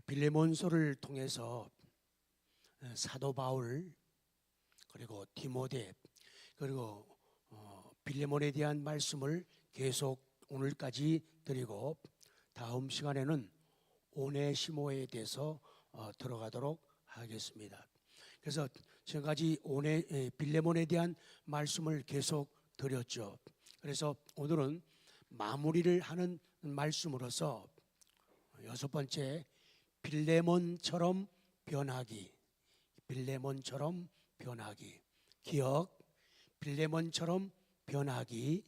빌레몬서를 통해서 사도 바울 그리고 디모데 그리고 빌레몬에 대한 말씀을 계속 오늘까지 드리고, 다음 시간에는 오네시모에 대해서 들어가도록 하겠습니다. 그래서 지금까지 빌레몬에 대한 말씀을 계속 드렸죠. 그래서 오늘은 마무리를 하는 말씀으로서 여섯 번째, 빌레몬처럼 변하기. 빌레몬처럼 변하기. 기억, 빌레몬처럼 변하기.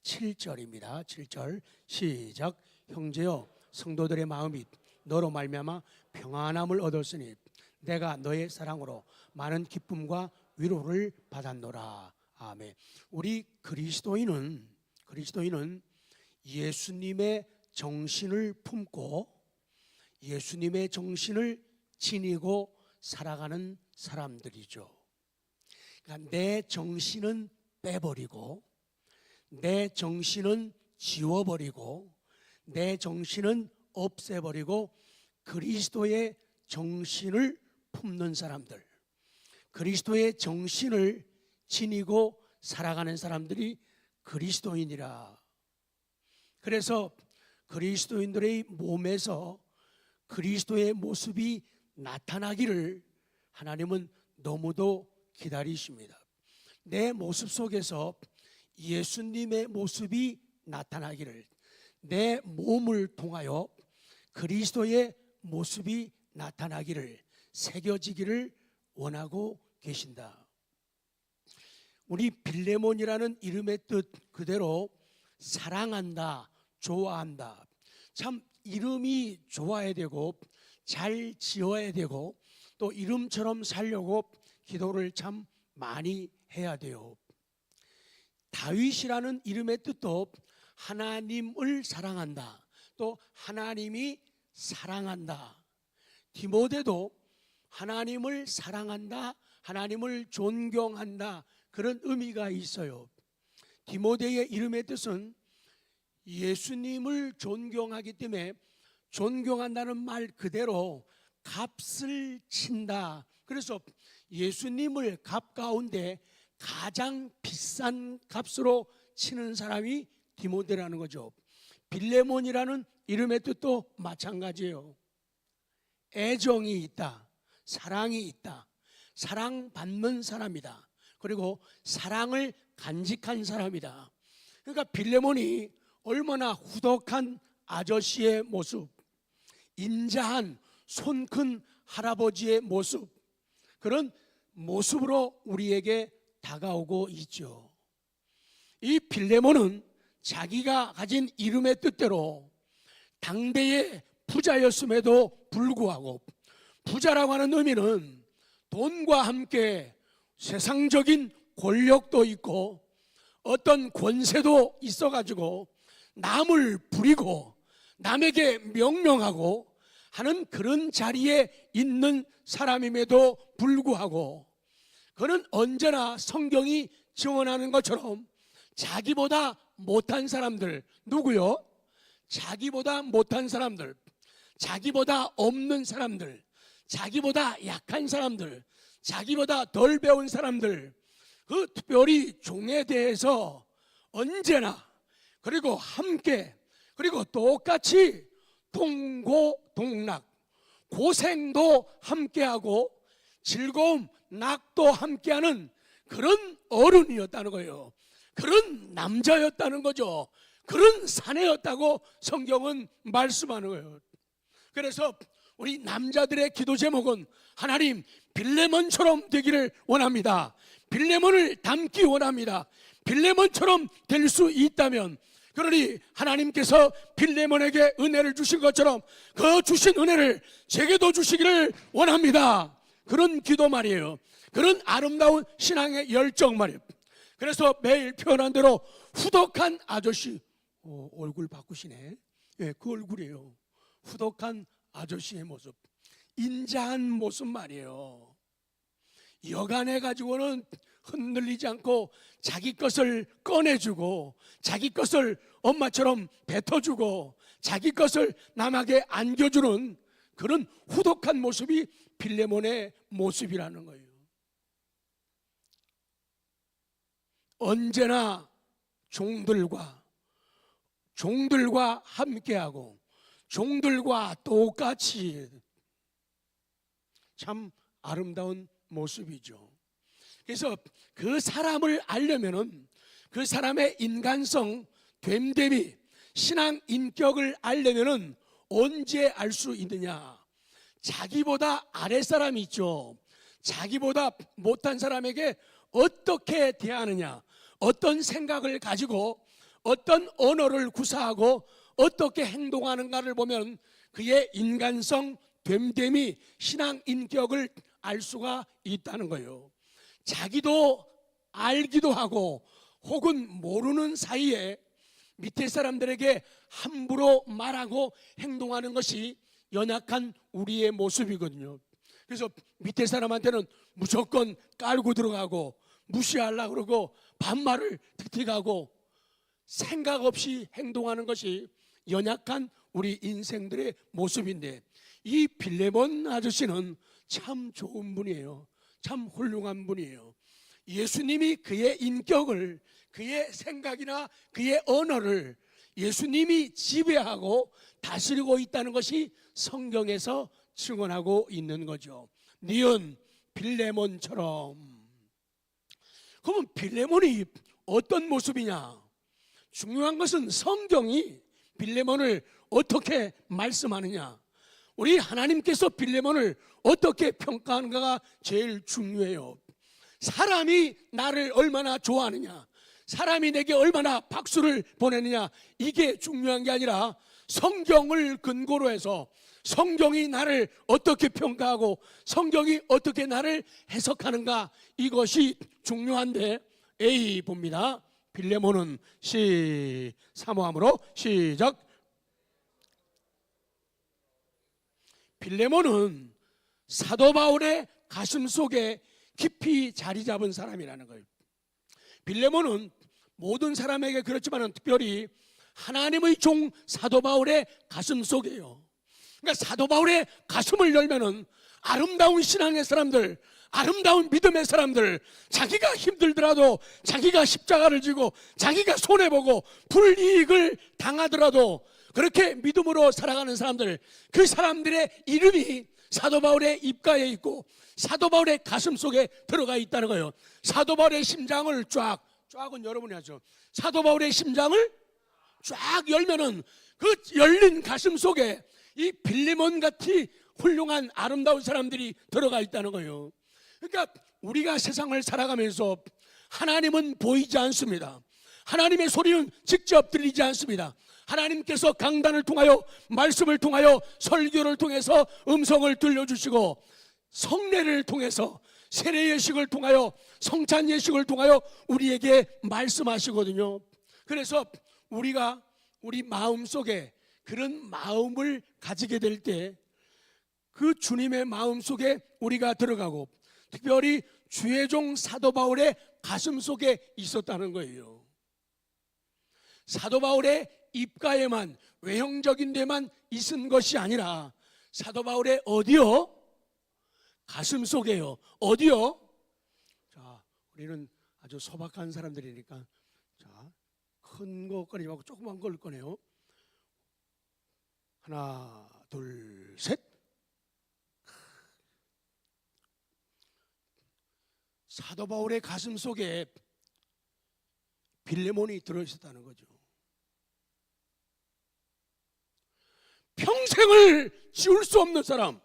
7절입니다. 7절 시작. 형제여, 성도들의 마음이 너로 말미암아 평안함을 얻었으니 내가 너의 사랑으로 많은 기쁨과 위로를 받았노라. 아멘. 우리 그리스도인은 예수님의 정신을 품고 예수님의 정신을 지니고 살아가는 사람들이죠. 그러니까 내 정신은 빼버리고, 내 정신은 지워버리고, 내 정신은 없애버리고 그리스도의 정신을 품는 사람들, 그리스도의 정신을 지니고 살아가는 사람들이 그리스도인이라. 그래서 그리스도인들의 몸에서 그리스도의 모습이 나타나기를 하나님은 너무도 기다리십니다. 내 모습 속에서 예수님의 모습이 나타나기를, 내 몸을 통하여 그리스도의 모습이 나타나기를, 새겨지기를 원하고 계신다. 우리 빌레몬이라는 이름의 뜻 그대로 사랑한다, 좋아한다. 참 이름이 좋아야 되고 잘 지어야 되고 또 이름처럼 살려고 기도를 참 많이 해야 돼요. 다윗이라는 이름의 뜻도 하나님을 사랑한다, 또 하나님이 사랑한다. 디모데도 하나님을 사랑한다, 하나님을 존경한다, 그런 의미가 있어요. 디모데의 이름의 뜻은 예수님을 존경하기 때문에 존경한다는 말 그대로 값을 친다. 그래서 예수님을 값 가운데 가장 비싼 값으로 치는 사람이 디모데라는 거죠. 빌레몬이라는 이름의 뜻도 마찬가지예요. 애정이 있다, 사랑이 있다, 사랑받는 사람이다, 그리고 사랑을 간직한 사람이다. 그러니까 빌레몬이 얼마나 후덕한 아저씨의 모습, 인자한 손 큰 할아버지의 모습, 그런 모습으로 우리에게 다가오고 있죠. 이 빌레몬은 자기가 가진 이름의 뜻대로 당대의 부자였음에도 불구하고, 부자라고 하는 의미는 돈과 함께 세상적인 권력도 있고 어떤 권세도 있어가지고 남을 부리고 남에게 명령하고 하는 그런 자리에 있는 사람임에도 불구하고, 그는 언제나 성경이 증언하는 것처럼 자기보다 못한 사람들, 누구요? 자기보다 못한 사람들, 자기보다 없는 사람들, 자기보다 약한 사람들, 자기보다 덜 배운 사람들, 그 특별히 종에 대해서 언제나 그리고 함께 그리고 똑같이 동고동락, 고생도 함께하고 즐거움, 낙도 함께하는 그런 어른이었다는 거예요. 그런 남자였다는 거죠. 그런 사내였다고 성경은 말씀하는 거예요. 그래서 우리 남자들의 기도 제목은 하나님, 빌레몬처럼 되기를 원합니다. 빌레몬을 닮기 원합니다. 빌레몬처럼 될 수 있다면, 그러니 하나님께서 빌레몬에게 은혜를 주신 것처럼 그 주신 은혜를 제게도 주시기를 원합니다. 그런 기도 말이에요. 그런 아름다운 신앙의 열정 말이에요. 그래서 매일 표현한 대로 후덕한 아저씨, 얼굴 바꾸시네. 예, 그 얼굴이에요. 후덕한 아저씨의 모습, 인자한 모습 말이에요. 여간해 가지고는 흔들리지 않고 자기 것을 꺼내주고 자기 것을 엄마처럼 뱉어주고 자기 것을 남에게 안겨주는 그런 후덕한 모습이 빌레몬의 모습이라는 거예요. 언제나 종들과 함께하고 종들과 똑같이, 참 아름다운 모습이죠. 그래서 그 사람을 알려면은 그 사람의 인간성, 됨됨이, 신앙 인격을 알려면은 언제 알 수 있느냐? 자기보다 아랫사람이 있죠. 자기보다 못한 사람에게 어떻게 대하느냐, 어떤 생각을 가지고 어떤 언어를 구사하고 어떻게 행동하는가를 보면 그의 인간성, 됨됨이, 신앙 인격을 알 수가 있다는 거예요. 자기도 알기도 하고 혹은 모르는 사이에 밑에 사람들에게 함부로 말하고 행동하는 것이 연약한 우리의 모습이거든요. 그래서 밑에 사람한테는 무조건 깔고 들어가고 무시하려고 그러고 반말을 틱틱하고 생각 없이 행동하는 것이 연약한 우리 인생들의 모습인데, 이 빌레몬 아저씨는 참 좋은 분이에요. 참 훌륭한 분이에요. 예수님이 그의 인격을, 그의 생각이나 그의 언어를 예수님이 지배하고 다스리고 있다는 것이 성경에서 증언하고 있는 거죠. 니은 빌레몬처럼. 그러면 빌레몬이 어떤 모습이냐? 중요한 것은 성경이 빌레몬을 어떻게 말씀하느냐, 우리 하나님께서 빌레몬을 어떻게 평가하는가가 제일 중요해요. 사람이 나를 얼마나 좋아하느냐, 사람이 내게 얼마나 박수를 보내느냐, 이게 중요한 게 아니라 성경을 근거로 해서 성경이 나를 어떻게 평가하고 성경이 어떻게 나를 해석하는가, 이것이 중요한데, A 봅니다. 빌레몬은 사모함으로 시작. 빌레몬은 사도 바울의 가슴 속에 깊이 자리 잡은 사람이라는 거예요. 빌레몬은 모든 사람에게 그렇지만 특별히 하나님의 종 사도 바울의 가슴 속에요. 그러니까 사도 바울의 가슴을 열면은 아름다운 신앙의 사람들, 아름다운 믿음의 사람들, 자기가 힘들더라도 자기가 십자가를 지고 자기가 손해보고 불이익을 당하더라도 그렇게 믿음으로 살아가는 사람들, 그 사람들의 이름이 사도 바울의 입가에 있고 사도 바울의 가슴 속에 들어가 있다는 거예요. 사도 바울의 심장을 쫙은 여러분이 하죠. 사도 바울의 심장을 쫙 열면은 그 열린 가슴 속에 이 빌레몬 같이 훌륭한 아름다운 사람들이 들어가 있다는 거예요. 그러니까 우리가 세상을 살아가면서 하나님은 보이지 않습니다. 하나님의 소리는 직접 들리지 않습니다. 하나님께서 강단을 통하여, 말씀을 통하여, 설교를 통해서 음성을 들려주시고 성례를 통해서, 세례 예식을 통하여, 성찬 예식을 통하여 우리에게 말씀하시거든요. 그래서 우리가 우리 마음속에 그런 마음을 가지게 될 때 그 주님의 마음속에 우리가 들어가고, 특별히 주의 종 사도 바울의 가슴 속에 있었다는 거예요. 사도 바울의 입가에만, 외형적인 데만 있은 것이 아니라 사도 바울의 어디요? 가슴 속에요. 어디요? 자, 우리는 아주 소박한 사람들이니까 자, 큰 거 꺼내지 말고 조그만 걸 꺼내요. 하나, 둘, 셋. 사도 바울의 가슴 속에 빌레몬이 들어있었다는 거죠. 평생을 지울 수 없는 사람,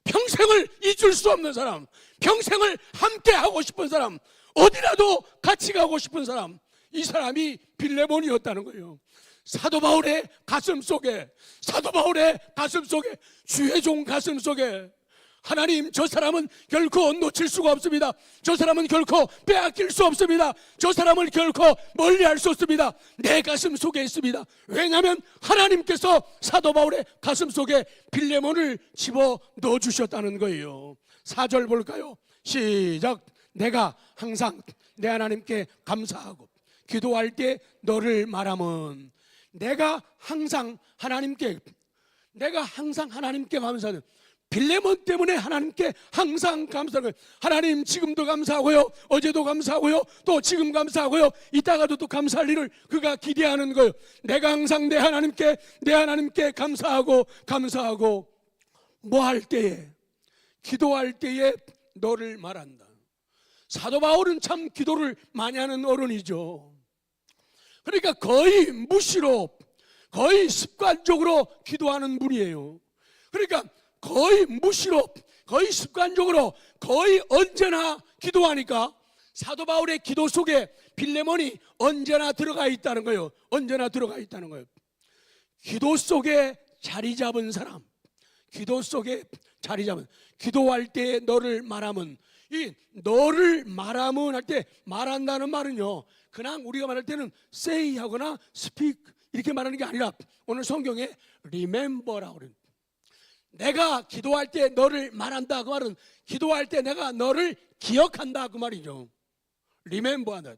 평생을 잊을 수 없는 사람, 평생을 함께 하고 싶은 사람, 어디라도 같이 가고 싶은 사람, 이 사람이 빌레몬이었다는 거예요. 사도 바울의 가슴 속에, 사도 바울의 가슴 속에, 주의 종 가슴 속에 하나님, 저 사람은 결코 놓칠 수가 없습니다. 저 사람은 결코 빼앗길 수 없습니다. 저 사람을 결코 멀리할 수 없습니다. 내 가슴 속에 있습니다. 왜냐하면 하나님께서 사도 바울의 가슴 속에 빌레몬을 집어 넣어주셨다는 거예요. 4절 볼까요? 시작. 내가 항상 내 하나님께 감사하고 기도할 때 너를 말하면, 내가 항상 하나님께 내가 항상 하나님께 감사하는, 빌레몬 때문에 하나님께 항상 감사하는 거예요. 하나님 지금도 감사하고요, 어제도 감사하고요, 또 지금 감사하고요, 이따가도 또 감사할 일을 그가 기대하는 거예요. 내가 항상 내 하나님께 감사하고 뭐 할 때에, 기도할 때에 너를 말한다. 사도 바울은 참 기도를 많이 하는 어른이죠. 그러니까 거의 무시로, 거의 습관적으로 기도하는 분이에요. 그러니까 거의 무시로, 거의 습관적으로, 거의 언제나 기도하니까 사도 바울의 기도 속에 빌레몬이 언제나 들어가 있다는 거예요. 언제나 들어가 있다는 거예요. 기도 속에 자리 잡은 사람, 기도 속에 자리 잡은, 기도할 때 너를 말하면, 이 너를 말하면 할 때 말한다는 말은요, 그냥 우리가 말할 때는 say 하거나 speak 이렇게 말하는 게 아니라 오늘 성경에 remember라고 그래요. 내가 기도할 때 너를 말한다, 그 말은 기도할 때 내가 너를 기억한다, 그 말이죠. remember한다.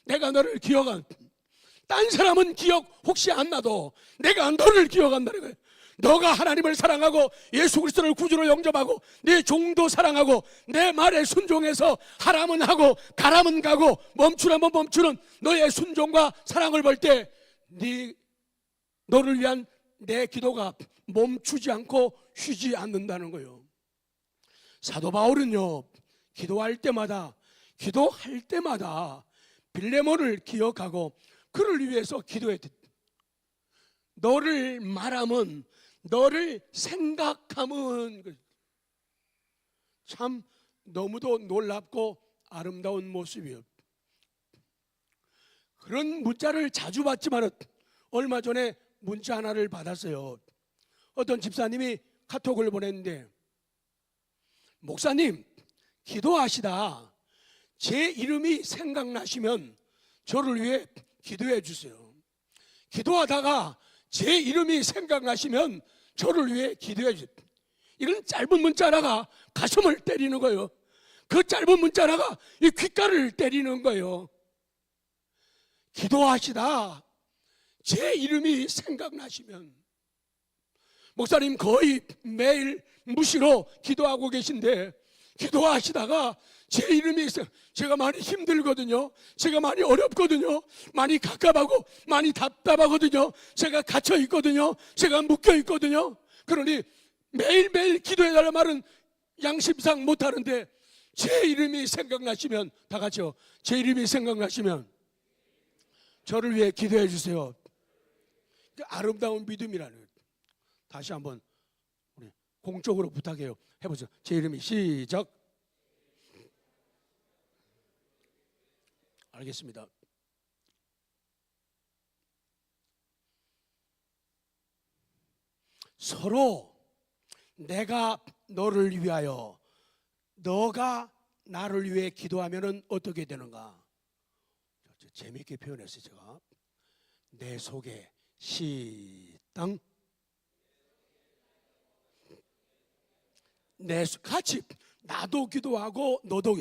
내가 너를 기억한. 딴 사람은 기억 혹시 안 나도 내가 너를 기억한다는 거예요. 너가 하나님을 사랑하고 예수 그리스도를 구주로 영접하고 내 종도 사랑하고 내 말에 순종해서 하라면 하고 가라면 가고 멈추라면 멈추는 너의 순종과 사랑을 볼 때 너를 위한 내 기도가 멈추지 않고 쉬지 않는다는 거예요. 사도 바울은요, 기도할 때마다 빌레몬을 기억하고 그를 위해서 기도했다. 너를 말하면, 너를 생각하면, 참 너무도 놀랍고 아름다운 모습이에요. 그런 문자를 자주 받지만 얼마 전에 문자 하나를 받았어요. 어떤 집사님이 카톡을 보냈는데, 목사님 기도하시다 제 이름이 생각나시면 저를 위해 기도해 주세요. 기도하다가 제 이름이 생각나시면 저를 위해 기도해 주세요. 이런 짧은 문자 하나가 가슴을 때리는 거예요. 그 짧은 문자 하나가 이 귓가를 때리는 거예요. 기도하시다 제 이름이 생각나시면. 목사님 거의 매일 무시로 기도하고 계신데, 기도하시다가 제 이름이, 제가 많이 힘들거든요. 제가 많이 어렵거든요. 많이 갑갑하고 많이 답답하거든요. 제가 갇혀 있거든요. 제가 묶여 있거든요. 그러니 매일매일 기도해달라는 말은 양심상 못하는데, 제 이름이 생각나시면, 다 같이요, 제 이름이 생각나시면 저를 위해 기도해 주세요. 아름다운 믿음이라는 거예요. 다시 한번 우리 공적으로 부탁해요. 해보죠. 제 이름이 시작. 알겠습니다. 서로 내가 너를 위하여, 너가 나를 위해 기도하면 어떻게 되는가? 재미있게 표현했어요. 제가 내 속에 시땅, 같이 나도 기도하고 너도,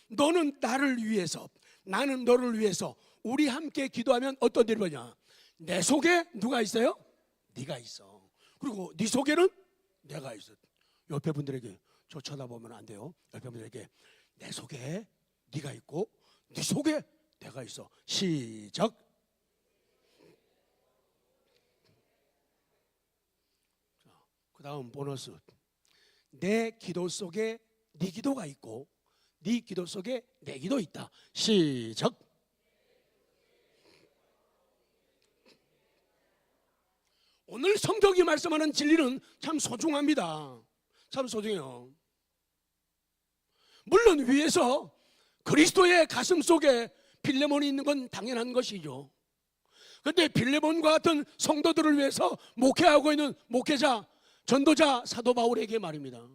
너는 나를 위해서, 나는 너를 위해서, 우리 함께 기도하면 어떤 일이 벌어지냐? 내 속에 누가 있어요? 네가 있어. 그리고 네 속에는 내가 있어. 옆에 분들에게, 저 쳐다보면 안 돼요. 옆에 분들에게 내 속에 네가 있고 네 속에 내가 있어. 시작. 그 다음 보너스. 내 기도 속에 네 기도가 있고 네 기도 속에 내 기도 있다. 시작. 오늘 성경이 말씀하는 진리는 참 소중합니다. 참 소중해요. 물론 위에서 그리스도의 가슴 속에 빌레몬이 있는 건 당연한 것이죠. 그런데 빌레몬과 같은 성도들을 위해서 목회하고 있는 목회자, 전도자 사도 바울에게 말입니다.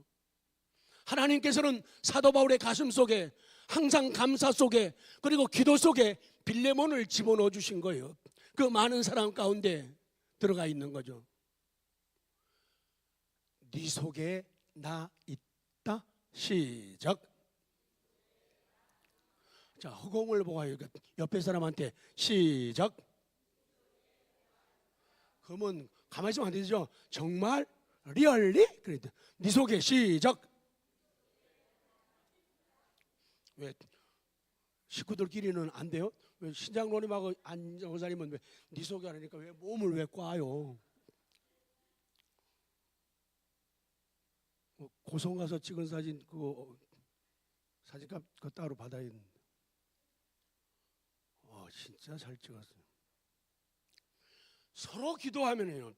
하나님께서는 사도 바울의 가슴 속에, 항상 감사 속에, 그리고 기도 속에 빌레몬을 집어넣어 주신 거예요. 그 많은 사람 가운데 들어가 있는 거죠. 네 속에 나 있다. 시작. 자, 허공을 보고 옆에 사람한테 시작. 그러면 가만히 있으면 안 되죠. 정말 리얼리? 그랬더니 네 속에 시작. 왜 식구들끼리는 안 돼요? 왜 신장로님하고 안정사님은 왜 네 속에 하니까 왜 몸을 왜 꽈요? 고성 가서 찍은 사진 그 사진값 그 따로 받아야 했는데 진짜 잘 찍었어요. 서로 기도하면요.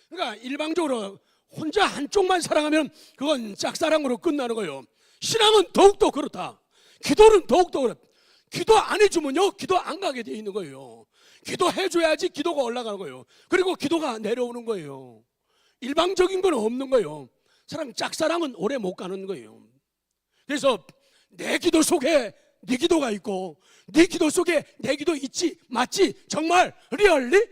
그러니까 일방적으로 혼자 한쪽만 사랑하면 그건 짝사랑으로 끝나는 거예요. 신앙은 더욱더 그렇다. 기도는 더욱더 그렇다. 기도 안 해주면요, 기도 안 가게 돼 있는 거예요. 기도해줘야지 기도가 올라가는 거예요. 그리고 기도가 내려오는 거예요. 일방적인 건 없는 거예요. 짝사랑은 오래 못 가는 거예요. 그래서 내 기도 속에 네 기도가 있고 네 기도 속에 내 기도 있지, 맞지, 정말 리얼리?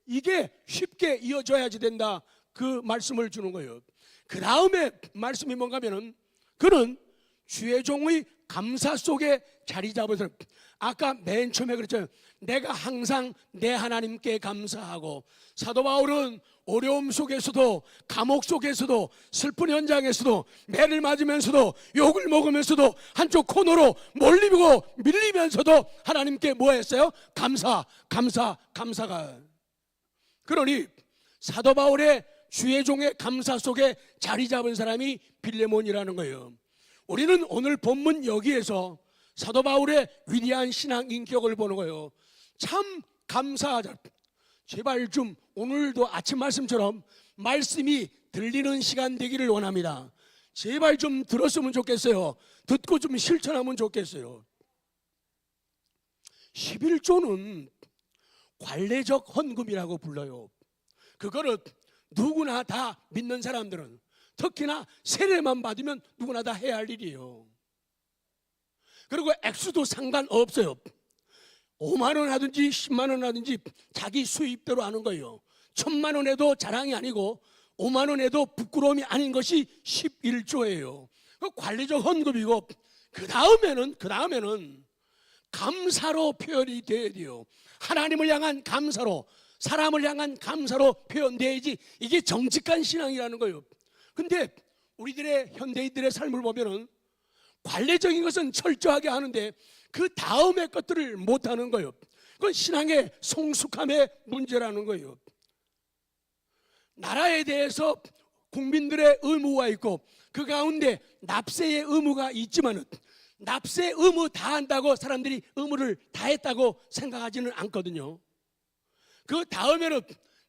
이게 쉽게 이어져야지 된다, 그 말씀을 주는 거예요. 그 다음에 말씀이 뭔가 하면은 그는 주의 종의 감사 속에 자리 잡은 사람. 아까 맨 처음에 그랬잖아요. 내가 항상 내 하나님께 감사하고. 사도 바울은 어려움 속에서도, 감옥 속에서도, 슬픈 현장에서도, 매를 맞으면서도, 욕을 먹으면서도, 한쪽 코너로 몰리고 밀리면서도 하나님께 뭐 했어요? 감사가. 그러니 사도 바울의 주의 종의 감사 속에 자리 잡은 사람이 빌레몬이라는 거예요. 우리는 오늘 본문 여기에서 사도 바울의 위대한 신앙 인격을 보는 거예요. 참 감사하자. 제발 좀 오늘도 아침 말씀처럼 말씀이 들리는 시간 되기를 원합니다. 제발 좀 들었으면 좋겠어요. 듣고 좀 실천하면 좋겠어요. 11조는 관례적 헌금이라고 불러요. 그거를 누구나 다 믿는 사람들은, 특히나 세례만 받으면 누구나 다 해야 할 일이에요. 그리고 액수도 상관없어요. 5만 원 하든지 10만 원 하든지 자기 수입대로 하는 거예요. 1,000만 원 해도 자랑이 아니고 5만 원 해도 부끄러움이 아닌 것이 11조예요. 그 관례적 헌금이고, 그 다음에는 감사로 표현이 돼야 돼요. 하나님을 향한 감사로, 사람을 향한 감사로 표현돼야지 이게 정직한 신앙이라는 거예요. 근데 우리들의 현대인들의 삶을 보면은 관례적인 것은 철저하게 하는데 그 다음의 것들을 못하는 거예요. 그건 신앙의 성숙함의 문제라는 거예요. 나라에 대해서 국민들의 의무가 있고 그 가운데 납세의 의무가 있지만은 납세 의무 다 한다고 사람들이 의무를 다 했다고 생각하지는 않거든요. 그 다음에는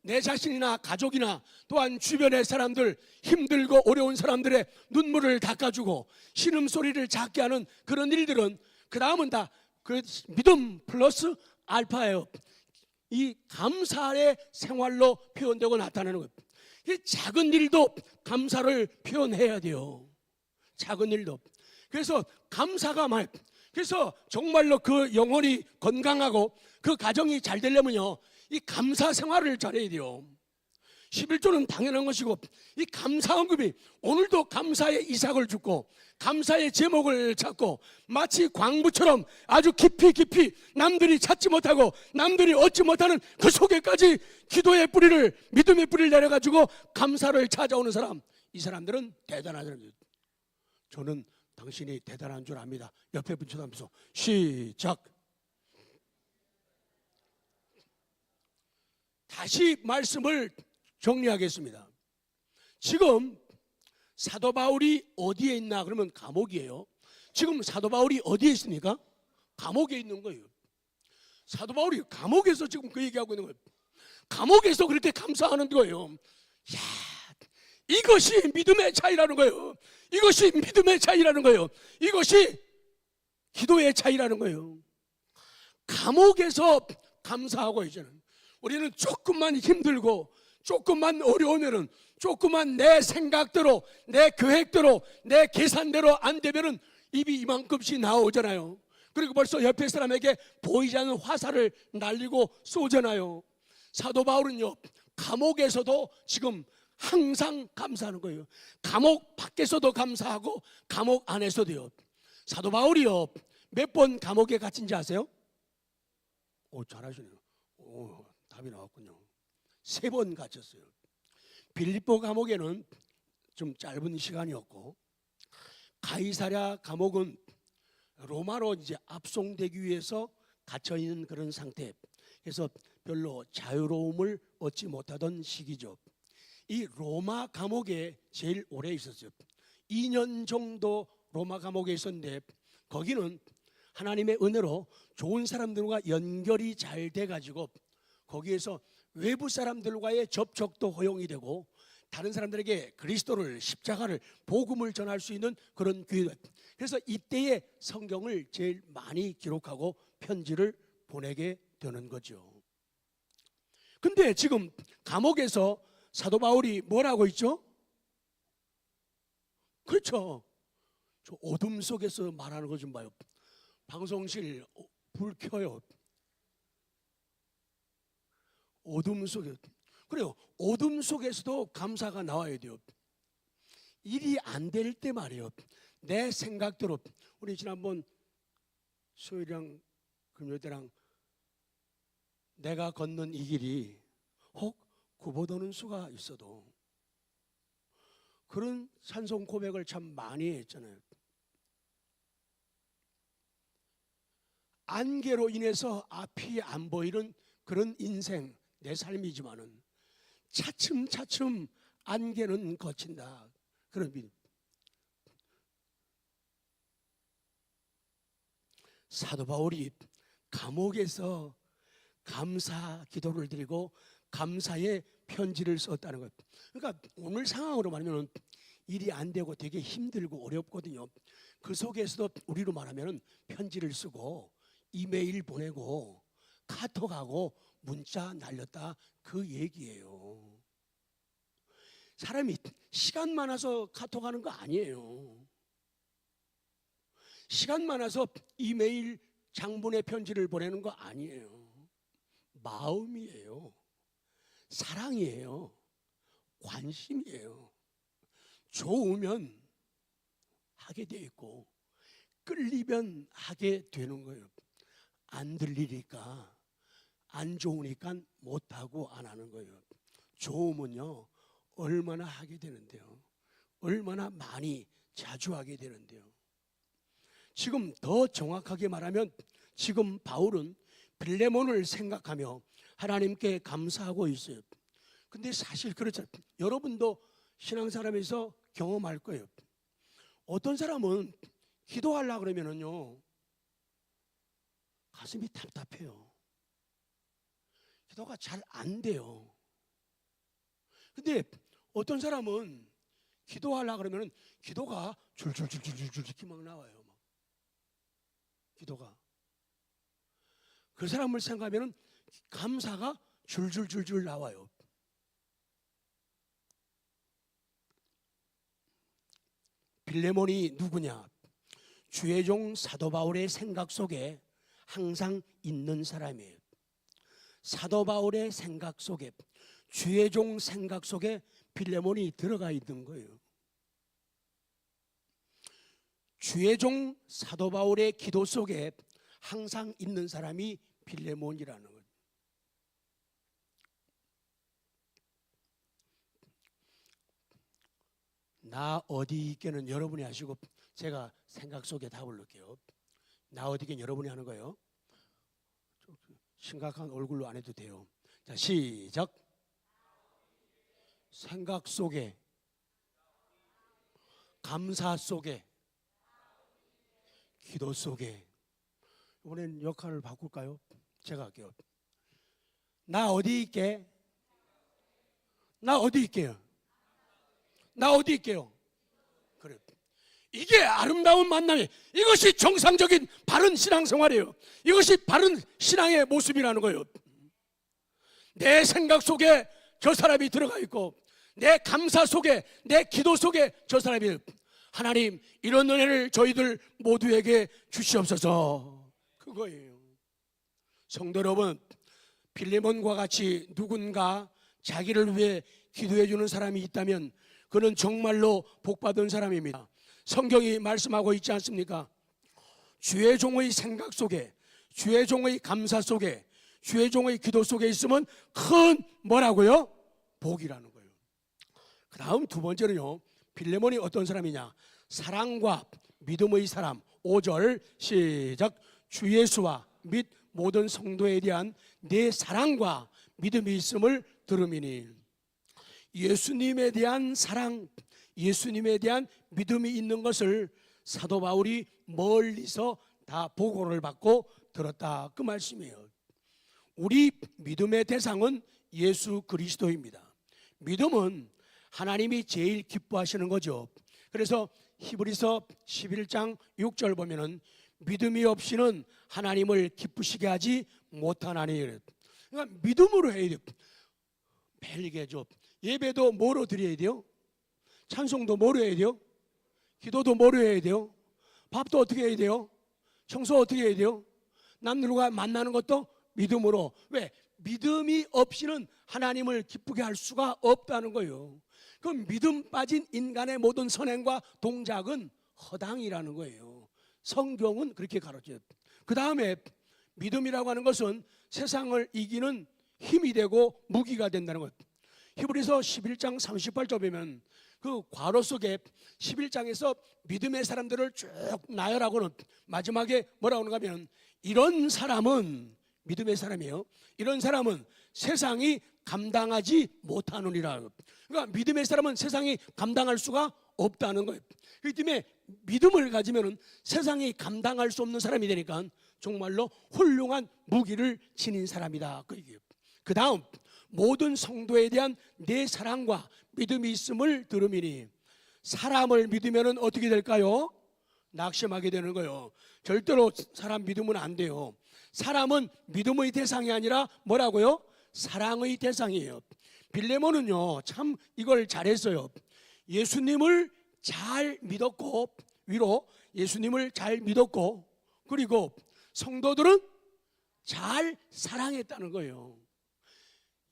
내 자신이나 가족이나 또한 주변의 사람들, 힘들고 어려운 사람들의 눈물을 닦아주고 신음소리를 작게 하는 그런 일들은 그 다음은 다 그 믿음 플러스 알파예요. 이 감사의 생활로 표현되고 나타나는 거예요. 이 작은 일도 감사를 표현해야 돼요. 작은 일도. 그래서 감사가 그래서 정말로 그 영혼이 건강하고 그 가정이 잘 되려면요, 이 감사 생활을 잘해야 돼요. 11조는 당연한 것이고, 이 감사헌금이 오늘도 감사의 이삭을 줍고 감사의 제목을 찾고 마치 광부처럼 아주 깊이 남들이 찾지 못하고 남들이 얻지 못하는 그 속에까지 기도의 뿌리를, 믿음의 뿌리를 내려가지고 감사를 찾아오는 사람, 이 사람들은 대단한 사람입니다. 저는 당신이 대단한 줄 압니다. 옆에 분 쳐다보면서 시작. 다시 말씀을 정리하겠습니다. 지금 사도 바울이 어디에 있나 그러면 감옥이에요. 지금 사도 바울이 어디에 있습니까? 감옥에 있는 거예요. 사도 바울이 감옥에서 지금 그 얘기하고 있는 거예요. 감옥에서 그렇게 감사하는 거예요. 야, 이것이 믿음의 차이라는 거예요. 이것이 믿음의 차이라는 거예요. 이것이 기도의 차이라는 거예요. 감옥에서 감사하고 있잖아요. 우리는 조금만 힘들고 조금만 어려우면은, 조금만 내 생각대로, 내 계획대로, 내 계산대로 안 되면은 입이 이만큼씩 나오잖아요. 그리고 벌써 옆에 사람에게 보이지 않는 화살을 날리고 쏘잖아요. 사도 바울은요, 감옥에서도 지금 항상 감사하는 거예요. 감옥 밖에서도 감사하고 감옥 안에서도요. 사도 바울이요, 몇 번 감옥에 갇힌지 아세요? 잘하시네요. 답이 나왔군요. 3번 갇혔어요. 빌립보 감옥에는 좀 짧은 시간이었고, 가이사랴 감옥은 로마로 이제 압송되기 위해서 갇혀 있는 그런 상태. 그래서 별로 자유로움을 얻지 못하던 시기죠. 이 로마 감옥에 제일 오래 있었어요. 2년 정도 로마 감옥에 있었는데, 거기는 하나님의 은혜로 좋은 사람들과 연결이 잘 돼가지고 거기에서 외부 사람들과의 접촉도 허용이 되고, 다른 사람들에게 그리스도를, 십자가를, 복음을 전할 수 있는 그런 기회. 그래서 이때에 성경을 제일 많이 기록하고 편지를 보내게 되는 거죠. 근데 지금 감옥에서 사도 바울이 뭘 하고 있죠? 그렇죠. 저 어둠 속에서 말하는 거 좀 봐요. 방송실 불 켜요. 어둠 속에. 그래요. 어둠 속에서도 감사가 나와야 돼요. 일이 안 될 때 말이에요. 내 생각대로. 우리 지난번 수요일이랑 금요일 때랑 내가 걷는 이 길이 혹 구보도는 수가 있어도, 그런 찬송 고백을 참 많이 했잖아요. 안개로 인해서 앞이 안 보이는 그런 인생, 내 삶이지만은 차츰차츰 안개는 거친다. 그런 믿음. 사도 바울이 감옥에서 감사 기도를 드리고 감사의 편지를 썼다는 것. 그러니까 오늘 상황으로 말하면 일이 안 되고 되게 힘들고 어렵거든요. 그 속에서도 우리로 말하면 편지를 쓰고 이메일 보내고 카톡하고 문자 날렸다, 그 얘기예요. 사람이 시간 많아서 카톡하는 거 아니에요. 시간 많아서 이메일, 장문의 편지를 보내는 거 아니에요. 마음이에요. 사랑이에요. 관심이에요. 좋으면 하게 돼 있고 끌리면 하게 되는 거예요. 안 들리니까, 안 좋으니까 못하고 안 하는 거예요. 좋으면요 얼마나 하게 되는데요. 얼마나 많이 자주 하게 되는데요. 지금 더 정확하게 말하면 지금 바울은 빌레몬을 생각하며 하나님께 감사하고 있어요. 근데 사실 그렇잖아요. 여러분도 신앙사람에서 경험할 거예요. 어떤 사람은 기도하려고 그러면은요 가슴이 답답해요. 기도가 잘 안 돼요. 근데 어떤 사람은 기도하려고 그러면은 기도가 줄줄줄줄줄 이렇게 막 나와요. 막. 기도가. 그 사람을 생각하면은 감사가 줄줄줄줄 나와요. 빌레몬이 누구냐? 주의 종 사도 바울의 생각 속에 항상 있는 사람이에요. 사도 바울의 생각 속에, 주의 종 생각 속에 빌레몬이 들어가 있는 거예요. 주의 종 사도 바울의 기도 속에 항상 있는 사람이 빌레몬이라는 거예요. 나 어디 있게는 여러분이 하시고 제가 생각 속에 답을 넣을게요. 나 어디 있게 여러분이 하는 거예요. 심각한 얼굴로 안 해도 돼요. 자, 시작. 생각 속에, 감사 속에, 기도 속에. 이번엔 역할을 바꿀까요? 제가 할게요. 나 어디 있게? 나 어디 있게요? 나 어디 있게요? 그래. 이게 아름다운 만남이, 이것이 정상적인 바른 신앙생활이에요. 이것이 바른 신앙의 모습이라는 거예요. 내 생각 속에 저 사람이 들어가 있고, 내 감사 속에, 내 기도 속에 저 사람이, 하나님 이런 은혜를 저희들 모두에게 주시옵소서. 그거예요. 성도 여러분, 빌레몬과 같이 누군가 자기를 위해 기도해 주는 사람이 있다면 그는 정말로 복받은 사람입니다. 성경이 말씀하고 있지 않습니까? 주의 종의 생각 속에, 주의 종의 감사 속에, 주의 종의 기도 속에 있으면 큰 뭐라고요? 복이라는 거예요. 그 다음 두 번째는요, 빌레몬이 어떤 사람이냐? 사랑과 믿음의 사람. 5절 시작. 주 예수와 및 모든 성도에 대한 내 사랑과 믿음이 있음을 들음이니. 예수님에 대한 사랑, 예수님에 대한 믿음이 있는 것을 사도 바울이 멀리서 다 보고를 받고 들었다, 그 말씀이에요. 우리 믿음의 대상은 예수 그리스도입니다. 믿음은 하나님이 제일 기뻐하시는 거죠. 그래서 히브리서 11장 6절 보면은 믿음이 없이는 하나님을 기쁘시게 하지 못하나니. 그러니까 믿음으로 해야 돼요. 매일 개죠. 예배도 뭐로 드려야 돼요? 찬송도 뭐로 해야 돼요? 기도도 뭐로 해야 돼요? 밥도 어떻게 해야 돼요? 청소 어떻게 해야 돼요? 남들과 만나는 것도 믿음으로. 왜? 믿음이 없이는 하나님을 기쁘게 할 수가 없다는 거예요. 그럼 믿음 빠진 인간의 모든 선행과 동작은 허당이라는 거예요. 성경은 그렇게 가르쳐요. 그 다음에 믿음이라고 하는 것은 세상을 이기는 힘이 되고 무기가 된다는 거예요. 히브리서 11장 38절 보면 그 괄호 속에 11장에서 믿음의 사람들을 쭉 나열하고는 마지막에 뭐라고 하는가 하면 이런 사람은, 믿음의 사람이에요, 이런 사람은 세상이 감당하지 못하느니라. 그러니까 믿음의 사람은 세상이 감당할 수가 없다는 거예요. 그렇기 때문에 믿음을 가지면 세상이 감당할 수 없는 사람이 되니까 정말로 훌륭한 무기를 지닌 사람이다, 그 얘기예요. 그 다음, 모든 성도에 대한 내 사랑과 믿음이 있음을 들음이니. 사람을 믿으면 어떻게 될까요? 낙심하게 되는 거예요. 절대로 사람 믿으면 안 돼요. 사람은 믿음의 대상이 아니라 뭐라고요? 사랑의 대상이에요. 빌레몬은요 참 이걸 잘했어요. 예수님을 잘 믿었고, 위로 예수님을 잘 믿었고, 그리고 성도들은 잘 사랑했다는 거예요.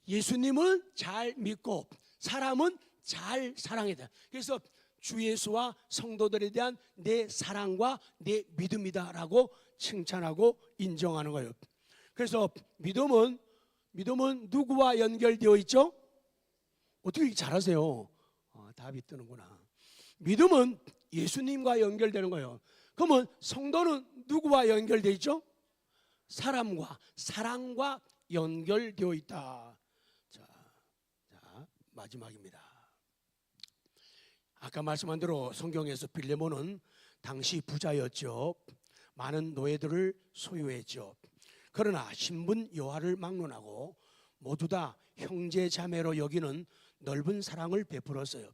예수님은 잘 믿고 사람은 잘 사랑했다. 그래서 주 예수와 성도들에 대한 내 사랑과 내 믿음이다라고 칭찬하고 인정하는 거예요. 그래서 믿음은 누구와 연결되어 있죠? 어떻게 이렇게 잘하세요? 답이 뜨는구나. 믿음은 예수님과 연결되는 거예요. 그러면 성도는 누구와 연결되어 있죠? 사람과, 사랑과 연결되어 있다. 자, 마지막입니다. 아까 말씀한 대로 성경에서 빌레몬은 당시 부자였죠. 많은 노예들을 소유했죠. 그러나 신분 여하를 막론하고 모두 다 형제 자매로 여기는 넓은 사랑을 베풀었어요.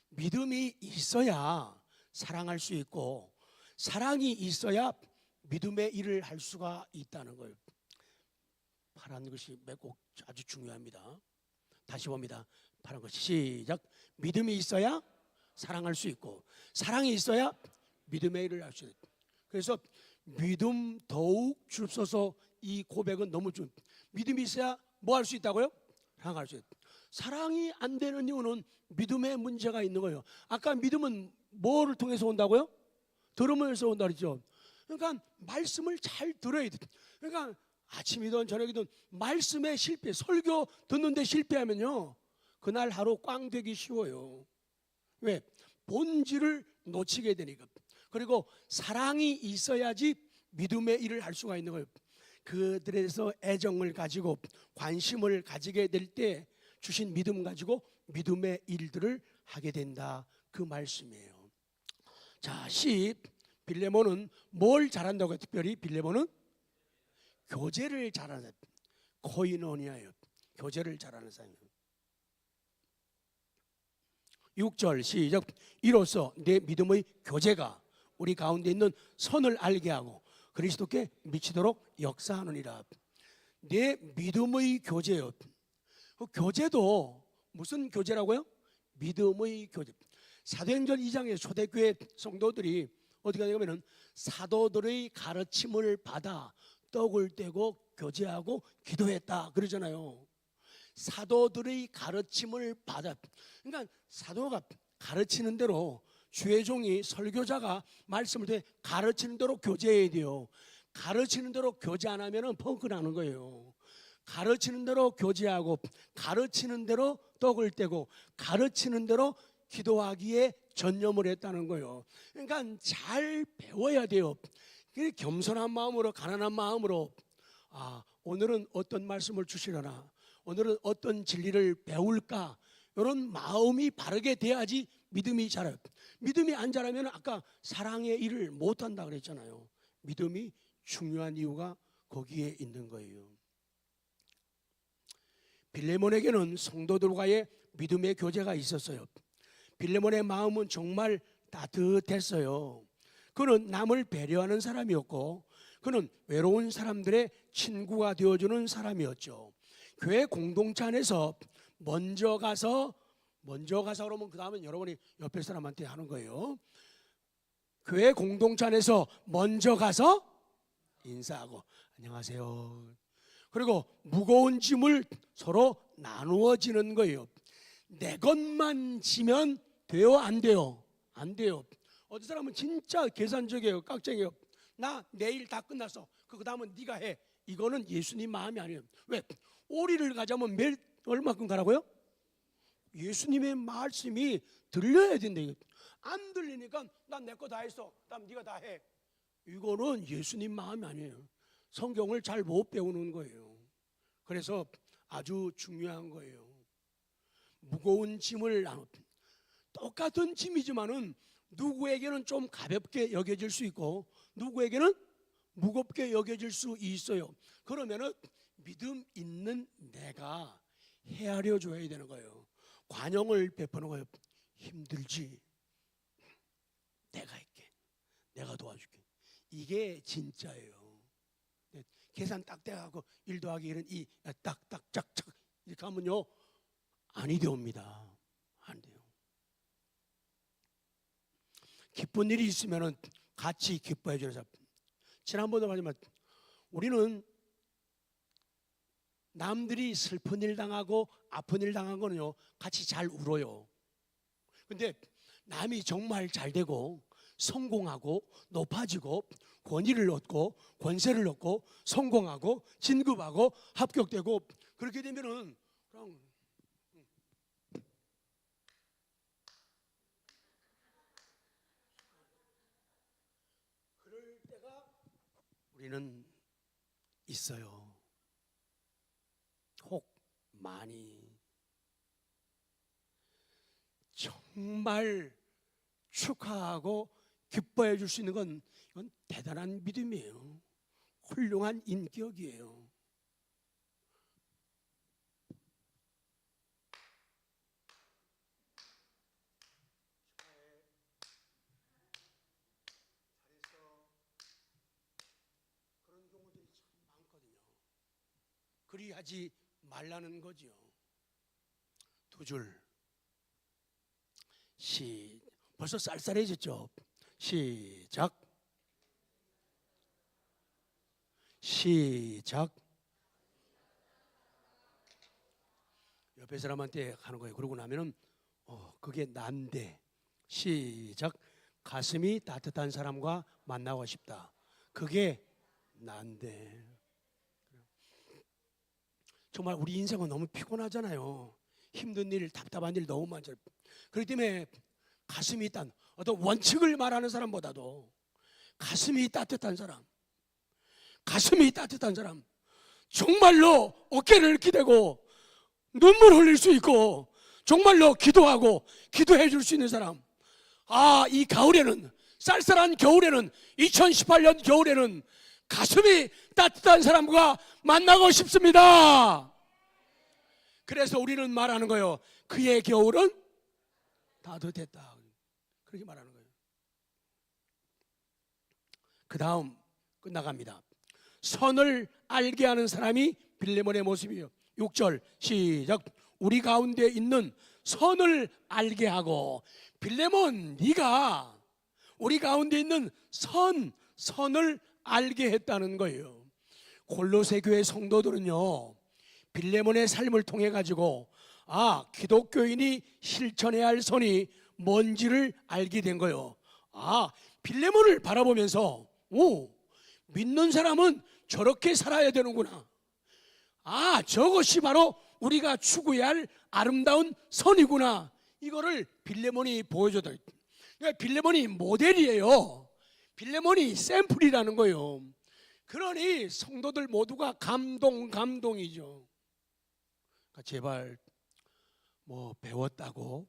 믿음이 있어야 사랑할 수 있고, 사랑이 있어야 믿음의 일을 할 수가 있다는 거예요. 파란 것이 꼭 아주 중요합니다. 다시 봅니다. 파란 것이 시작. 믿음이 있어야 사랑할 수 있고, 사랑이 있어야 믿음의 일을 할 수 있다. 그래서 믿음 더욱 줍소서, 이 고백은 너무 좀, 믿음이 있어야 뭐 할 수 있다고요? 사랑할 수 있다. 사랑이 안 되는 이유는 믿음에 문제가 있는 거예요. 아까 믿음은 뭐를 통해서 온다고요? 들으면서 온다 그랬죠. 그러니까 말씀을 잘 들어야 돼. 그러니까 아침이든 저녁이든 말씀에 실패, 설교 듣는데 실패하면요 그날 하루 꽝 되기 쉬워요. 왜? 본질을 놓치게 되니까. 그리고 사랑이 있어야지 믿음의 일을 할 수가 있는 거예요. 그들에 대해서 애정을 가지고 관심을 가지게 될 때 주신 믿음 가지고 믿음의 일들을 하게 된다, 그 말씀이에요. 자, 10. 빌레몬은 뭘 잘한다고요? 특별히 빌레몬은 교제를 잘하는, 코이노니아예요. 교제를 잘하는 사람이에요. 6절 시작. 이로써 내 믿음의 교제가 우리 가운데 있는 선을 알게 하고 그리스도께 미치도록 역사하느니라. 내 믿음의 교제요. 그 교제도 무슨 교제라고요? 믿음의 교제. 사도행전 2장에 초대교회 성도들이 어떻게 하냐면 사도들의 가르침을 받아 떡을 떼고 교제하고 기도했다 그러잖아요. 사도들의 가르침을 받아. 그러니까 사도가 가르치는 대로, 주의 종이 설교자가 말씀을 때 가르치는 대로 교제해야 돼요. 가르치는 대로 교제 안 하면 펑크 나는 거예요. 가르치는 대로 교제하고, 가르치는 대로 떡을 떼고, 가르치는 대로 기도하기에 전념을 했다는 거예요. 그러니까 잘 배워야 돼요. 겸손한 마음으로, 가난한 마음으로, 오늘은 어떤 말씀을 주시려나, 오늘은 어떤 진리를 배울까, 이런 마음이 바르게 돼야지 믿음이 자라요. 믿음이 안 자라면 아까 사랑의 일을 못한다 그랬잖아요. 믿음이 중요한 이유가 거기에 있는 거예요. 빌레몬에게는 성도들과의 믿음의 교제가 있었어요. 빌레몬의 마음은 정말 따뜻했어요. 그는 남을 배려하는 사람이었고, 그는 외로운 사람들의 친구가 되어주는 사람이었죠. 교회 공동체 안에서 먼저 가서 그러면 그 다음은 여러분이 옆에 사람한테 하는 거예요. 교회 공동체 안에서 먼저 가서 인사하고 안녕하세요. 그리고 무거운 짐을 서로 나누어 지는 거예요. 내 것만 지면 돼요, 안 돼요? 안 돼요. 어떤 사람은 진짜 계산적이에요, 깍쟁이에요. 나 내일 다 끝났어. 그 다음은 네가 해. 이거는 예수님 마음이 아니에요. 왜? 오리를 가자면 얼마큼 가라고요? 예수님의 말씀이 들려야 된다. 안 들리니까 난 내 거 다 했어. 다음 네가 다 해. 이거는 예수님 마음이 아니에요. 성경을 잘 못 배우는 거예요. 그래서 아주 중요한 거예요. 무거운 짐을 똑같은 짐이지만은 누구에게는 좀 가볍게 여겨질 수 있고 누구에게는 무겁게 여겨질 수 있어요. 그러면은 믿음 있는 내가 헤아려 줘야 되는 거예요. 관용을 베푸는 거예요. 힘들지? 내가 할게. 내가 도와줄게. 이게 진짜예요. 계산 딱 떼가고 1 더하기 1은 2 딱딱짝짝 이렇게 하면요 아니 되옵니다. 안 돼요. 기쁜 일이 있으면 같이 기뻐해 주는 사람. 지난번에 말했지만 우리는 남들이 슬픈 일 당하고 아픈 일 당한 거는요 같이 잘 울어요. 근데 남이 정말 잘 되고 성공하고 높아지고 권위를 얻고 권세를 얻고 성공하고 진급하고 합격되고 그렇게 되면은 그냥 그럴 때가 우리는 있어요. 혹 많이 정말 축하하고 기뻐해 줄 수 있는 건 이건 대단한 믿음이에요. 훌륭한 인격이에요. 그런 경우들이 참 많거든요. 그리하지 말라는 거죠. 2줄 벌써 쌀쌀해졌죠. 시작. 옆에 사람한테 하는 거예요. 그러고 나면은 그게 난데. 시작. 가슴이 따뜻한 사람과 만나고 싶다. 그게 난데. 정말 우리 인생은 너무 피곤하잖아요. 힘든 일, 답답한 일 너무 많잖아요. 그렇기 때문에 가슴이 딴 어떤 원칙을 말하는 사람보다도 가슴이 따뜻한 사람, 정말로 어깨를 기대고 눈물 흘릴 수 있고 정말로 기도하고 기도해 줄 수 있는 사람. 이 가을에는, 쌀쌀한 겨울에는, 2018년 겨울에는 가슴이 따뜻한 사람과 만나고 싶습니다. 그래서 우리는 말하는 거예요. 그의 겨울은 따뜻했다. 그렇게 말하는 거예요. 그 다음 끝나갑니다. 선을 알게 하는 사람이 빌레몬의 모습이에요. 6절 시작. 우리 가운데 있는 선을 알게 하고. 빌레몬, 네가 우리 가운데 있는 선을 알게 했다는 거예요. 골로새 교회 성도들은요 빌레몬의 삶을 통해 가지고 기독교인이 실천해야 할 선이 뭔지를 알게 된 거예요. 빌레몬을 바라보면서 믿는 사람은 저렇게 살아야 되는구나. 저것이 바로 우리가 추구해야 할 아름다운 선이구나. 이거를 빌레몬이 보여줘도, 그러니까 빌레몬이 모델이에요. 빌레몬이 샘플이라는 거예요. 그러니 성도들 모두가 감동이죠. 그러니까 제발 뭐 배웠다고,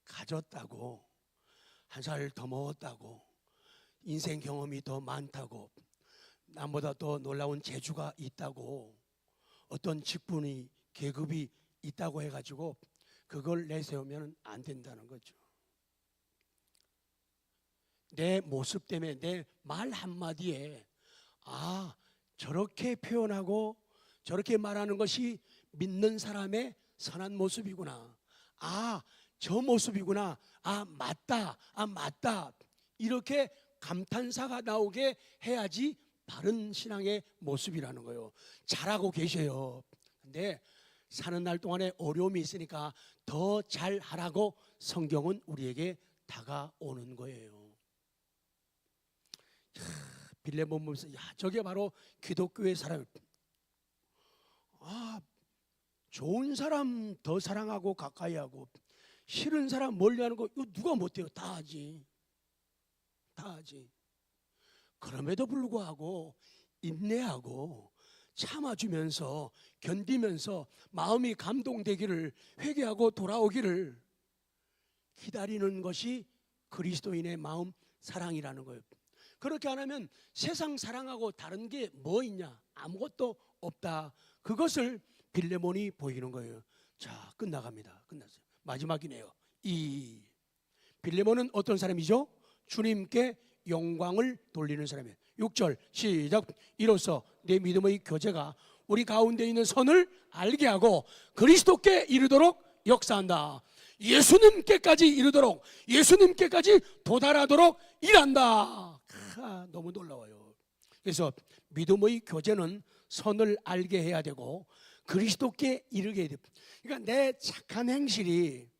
가졌다고, 한 살 더 먹었다고, 인생 경험이 더 많다고, 남보다 더 놀라운 재주가 있다고, 어떤 직분이 계급이 있다고 해가지고 그걸 내세우면 안 된다는 거죠. 내 모습 때문에, 내 말 한마디에 저렇게 표현하고 저렇게 말하는 것이 믿는 사람의 선한 모습이구나, 저 모습이구나, 맞다, 이렇게 감탄사가 나오게 해야지 바른 신앙의 모습이라는 거예요. 잘하고 계셔요. 근데 사는 날 동안에 어려움이 있으니까 더 잘하라고 성경은 우리에게 다가오는 거예요. 빌레몬 보면서 저게 바로 기독교의 사람. 좋은 사람 더 사랑하고 가까이 하고, 싫은 사람 멀리하는 거 이거 누가 못해요? 다 하지. 그럼에도 불구하고 인내하고 참아주면서 견디면서 마음이 감동되기를, 회개하고 돌아오기를 기다리는 것이 그리스도인의 마음 사랑이라는 거예요. 그렇게 안 하면 세상 사랑하고 다른 게 뭐 있냐? 아무것도 없다. 그것을 빌레몬이 보이는 거예요. 자, 끝나갑니다. 끝났어요. 마지막이네요. 빌레몬은 어떤 사람이죠? 주님께 영광을 돌리는 사람이에요. 6절 시작. 이로써 내 믿음의 교제가 우리 가운데 있는 선을 알게 하고 그리스도께 이르도록 역사한다. 예수님께까지 이르도록, 예수님께까지 도달하도록 일한다. 너무 놀라워요. 그래서 믿음의 교제는 선을 알게 해야 되고 그리스도께 이르게 해야 돼요. 그러니까 내 착한 행실이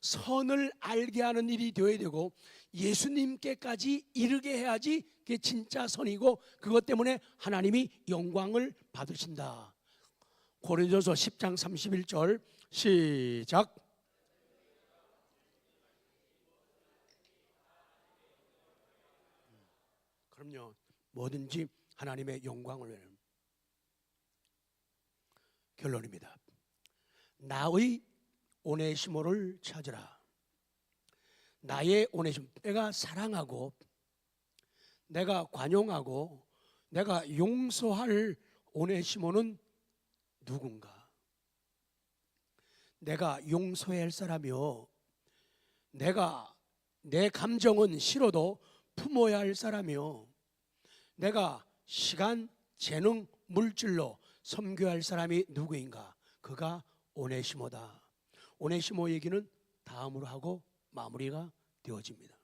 선을 알게 하는 일이 되어야 되고 예수님께까지 이르게 해야지 그게 진짜 선이고, 그것 때문에 하나님이 영광을 받으신다. 고린도서 10장 31절 시작. 그럼요, 뭐든지 하나님의 영광을 위하여. 결론입니다. 나의 오네시모를 찾으라. 나의 오네시모, 내가 사랑하고 내가 관용하고 내가 용서할 오네시모는 누군가? 내가 용서해야 할 사람이요, 내가 내 감정은 싫어도 품어야 할 사람이요, 내가 시간, 재능, 물질로 섬겨야 할 사람이 누구인가? 그가 오네시모다. 오네시모 얘기는 다음으로 하고 마무리가 되어집니다.